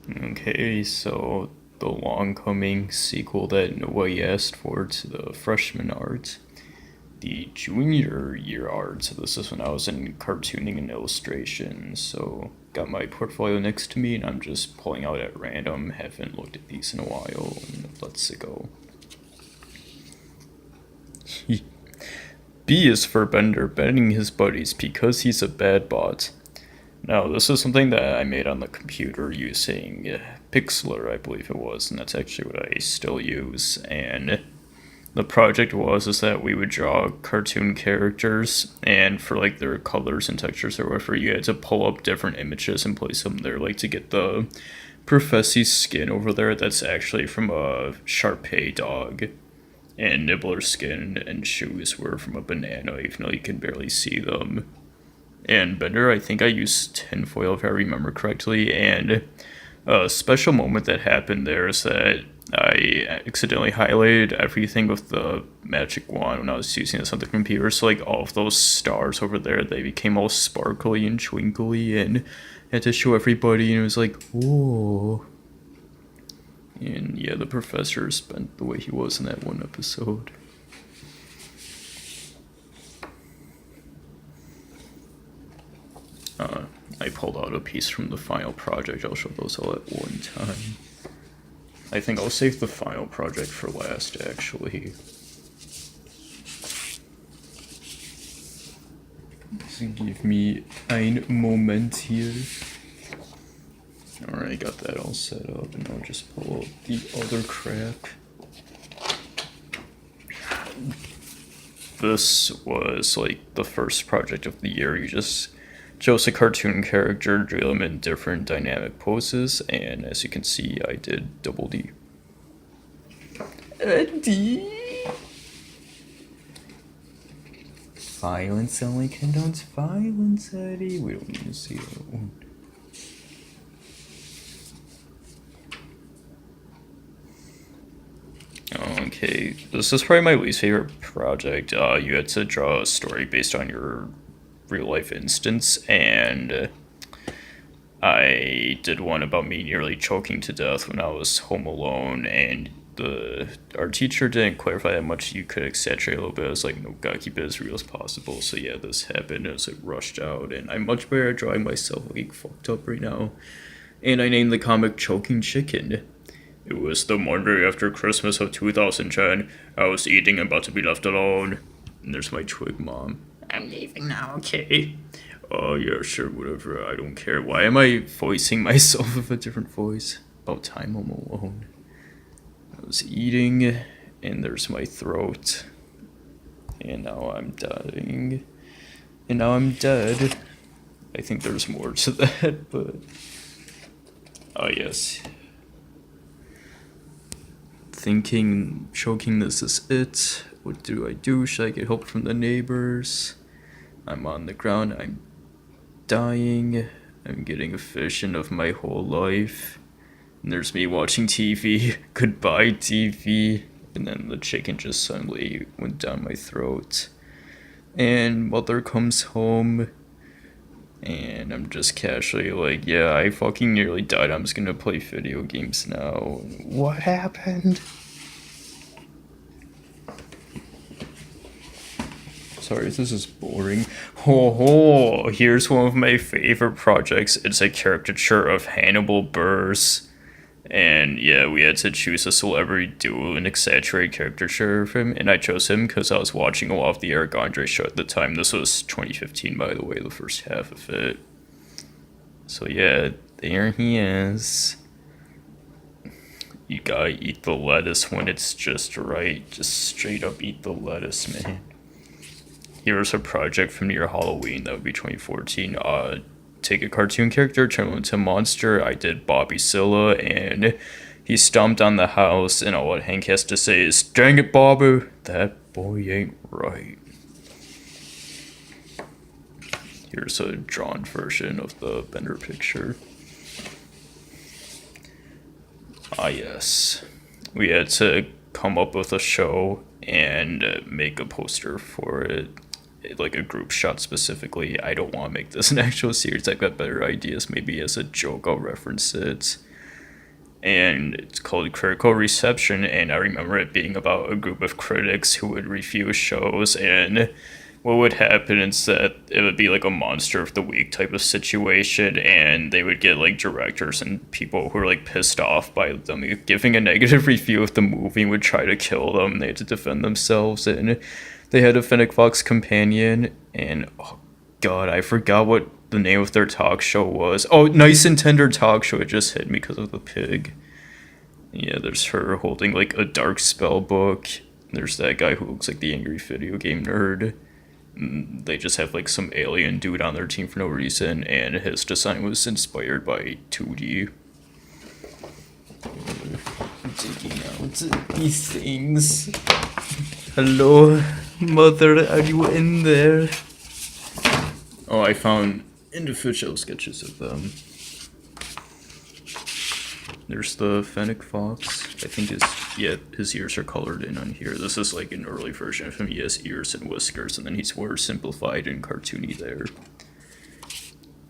Okay, so the long coming sequel that nobody asked for to the freshman art, the junior year art. So this is when I was in cartooning and illustration. So got my portfolio next to me, and I'm just pulling out at random. Haven't looked at these in a while. And let's go. B is for Bender bending his buddies because he's a bad bot. Now, this is something that I made on the computer using Pixlr, I believe it was, and that's actually what I still use. And the project was is that we would draw cartoon characters, and for like their colors and textures or whatever, you had to pull up different images and place them there, like to get the Professy's skin over there. That's actually from a Shar-Pei dog, and Nibbler's skin and shoes were from a banana, even though you can barely see them. And Bender, I think I used tinfoil if I remember correctly, and a special moment that happened there is that I accidentally highlighted everything with the magic wand when I was using this on the computer, so like all of those stars over there, they became all sparkly and twinkly, and I had to show everybody, and it was like, whoa. And yeah, the professor spent the way he was in that one episode. I pulled out a piece from the final project. I'll show those all at one time. I think I'll save the final project for last, actually. So give me ein Moment here. Alright, got that all set up, and I'll just pull out the other crap. This was like the first project of the year. You just chose a cartoon character, drew them in different dynamic poses, and as you can see, I did double D. D. Violence only condones violence, Eddie. We don't need to see that one. Okay, this is probably my least favorite project. You had to draw a story based on your real life instance, and I did one about me nearly choking to death when I was home alone, and our teacher didn't clarify that much. You could exaggerate a little bit. I was like, no, gotta keep it as real as possible. So yeah, this happened as it rushed out, and I'm much better at drawing myself like fucked up right now. And I named the comic Choking Chicken. It was the Monday after Christmas of 2010. I was eating and about to be left alone. And there's my twig mom. I'm leaving now, okay? Oh, yeah, sure, whatever. I don't care. Why am I voicing myself with a different voice? About time I'm alone. I was eating, and there's my throat. And now I'm dying. And now I'm dead. I think there's more to that, but... Oh, yes. Thinking, choking, this is it. What do I do? Should I get help from the neighbors? I'm on the ground. I'm dying. I'm getting a vision of my whole life. And there's me watching TV. Goodbye, TV. And then the chicken just suddenly went down my throat. And mother comes home. And I'm just casually like, yeah, I fucking nearly died. I'm just gonna play video games now. What happened? Sorry, this is boring. Oh, here's one of my favorite projects. It's a caricature of Hannibal Buress. And yeah, we had to choose a celebrity duo and exaggerate caricature of him. And I chose him because I was watching a lot of the Eric Andre show at the time. This was 2015, by the way, the first half of it. So yeah, there he is. You gotta eat the lettuce when it's just right. Just straight up eat the lettuce, man. Here's a project from near Halloween. That would be 2014. Take a cartoon character, turn him into a monster. I did Bobby Silla, and he stomped on the house, and all what Hank has to say is, dang it, Bobby, that boy ain't right. Here's a drawn version of the Bender picture. Ah, yes. We had to come up with a show and make a poster for it, like a group shot specifically. I don't want to make this an actual series. I've got better ideas. Maybe as a joke I'll reference it. and it's called Critical Reception, and I remember it being about a group of critics who would review shows, and what would happen is that it would be like a monster of the week type of situation, and they would get like directors and people who were like pissed off by them giving a negative review of the movie and would try to kill them. They had to defend themselves, and they had a Fennec Fox companion, and oh god, I forgot what the name of their talk show was. Oh, Nice and Tender Talk Show. It just hit me because of the pig. Yeah, there's her holding like a dark spell book. There's that guy who looks like the angry video game nerd. They just have like some alien dude on their team for no reason, and his design was inspired by 2D. Taking out these things. Hello, mother, are you in there? Oh, I found individual sketches of them. There's the Fennec Fox. I think his ears are colored in on here. This is like an early version of him. He has ears and whiskers, and then he's more simplified and cartoony there.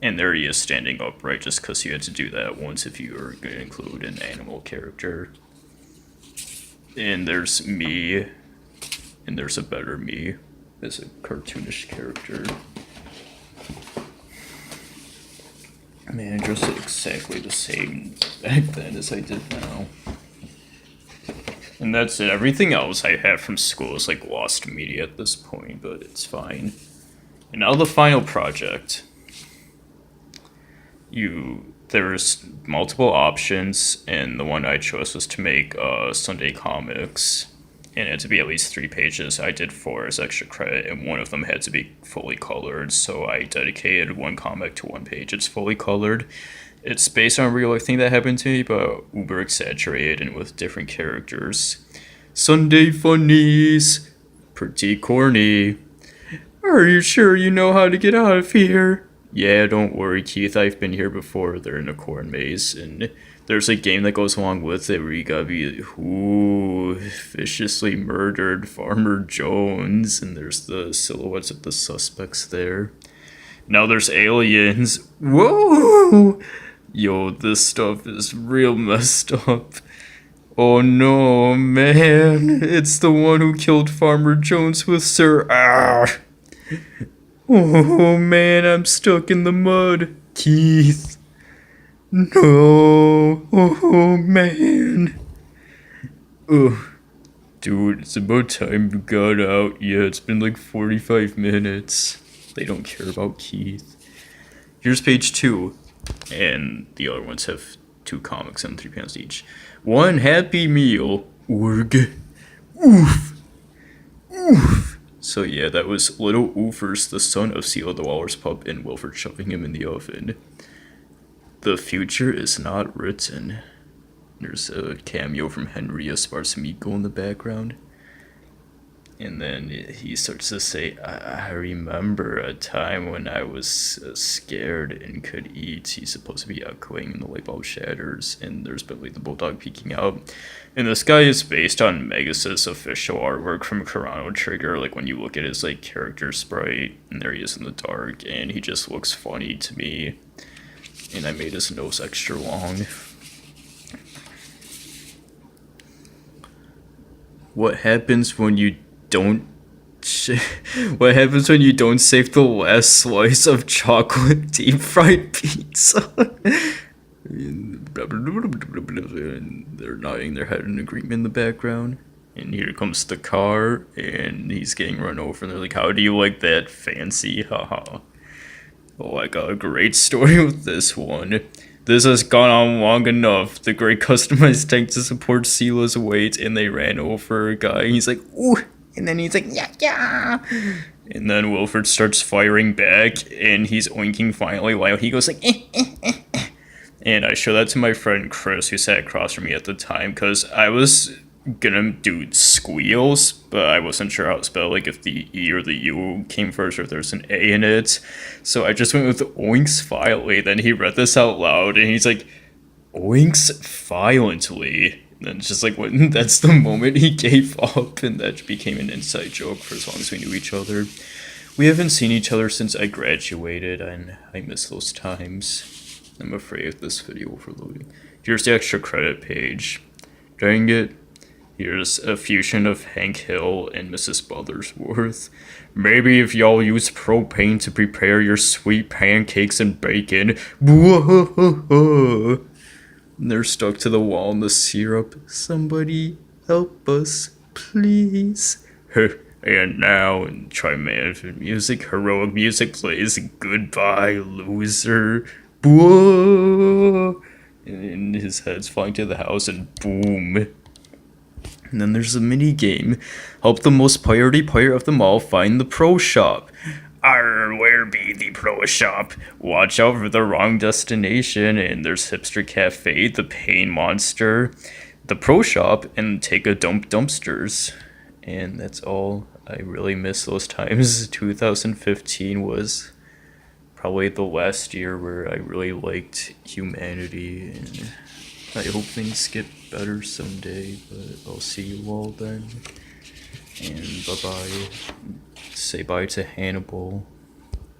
And there he is standing upright, just because you had to do that once if you were going to include an animal character. And there's me, and there's a better me as a cartoonish character. Man, I dressed exactly the same back then as I did now. And that's it. Everything else I have from school is like lost media at this point, but it's fine. And now the final project. There's multiple options, and the one I chose was to make Sunday comics. And it had to be at least 3 pages. I did 4 as extra credit, and one of them had to be fully colored, so I dedicated one comic to 1 page. It's fully colored. It's based on a real life thing that happened to me, but uber exaggerated and with different characters. Sunday funnies. Pretty corny. Are you sure you know how to get out of here? Yeah, don't worry, Keith. I've been here before. They're in a corn maze, and there's a game that goes along with it where you gotta be, viciously murdered Farmer Jones, and there's the silhouettes of the suspects there. Now there's aliens. Whoa! Yo, this stuff is real messed up. Oh no, man. It's the one who killed Farmer Jones with Sir. Ah! Oh man, I'm stuck in the mud. Keith. No. Oh man. Ugh. Dude, it's about time you got out. Yeah, it's been like 45 minutes. They don't care about Keith. Here's page 2. And the other ones have 2 comics and 3 panels each. 1 Happy Meal. Org. Oof. Oof. So yeah, that was Little Oofers, the son of Seal the Walrus pup, and Wilford shoving him in the oven. The future is not written. There's a cameo from Henry Esparcimico in the background. And then he starts to say, I remember a time when I was scared and could eat. He's supposed to be echoing, and the light bulb shatters, and there's Billy the Bulldog peeking out. And this guy is based on Megas' official artwork from Chrono Trigger, like when you look at his like character sprite, and there he is in the dark, and he just looks funny to me. And I made his nose extra long. What happens when you don't what happens when you don't save the last slice of chocolate deep fried pizza? And they're nodding their head in agreement in the background. And here comes the car, and he's getting run over, and they're like, how do you like that fancy? Haha. Oh, I got a great story with this one. This has gone on long enough. The great customized tank to support Sila's weight, and they ran over a guy. He's like, ooh, and then he's like, yeah, yeah. And then Wilford starts firing back, and he's oinking finally while he goes like, And I show that to my friend Chris, who sat across from me at the time, because I was gonna do squeals, but I wasn't sure how to spell, like if the E or the U came first, or if there's an A in it. So I just went with oinks violently. Then he read this out loud, and he's like, oinks violently. And then it's just like, when that's the moment he gave up, and that became an inside joke for as long as we knew each other. We haven't seen each other since I graduated, and I miss those times. I'm afraid of this video overloading. Here's the extra credit page. Dang it. Here's a fusion of Hank Hill and Mrs. Buttersworth. Maybe if y'all use propane to prepare your sweet pancakes and bacon. They're stuck to the wall in the syrup. Somebody help us, please. And now, in triumphant music, heroic music plays Goodbye, Loser. And his head's flying to the house, and boom. And then there's a mini game. Help the most piratey pirate of them all find the pro shop. Arr, where be the pro shop? Watch out for the wrong destination. And there's Hipster Cafe, the Pain Monster, the pro shop, and take a dump dumpsters. And that's all. I really miss those times. 2015 was probably the last year where I really liked humanity, and I hope things get better someday, but I'll see you all then. And bye-bye. Say bye to Hannibal.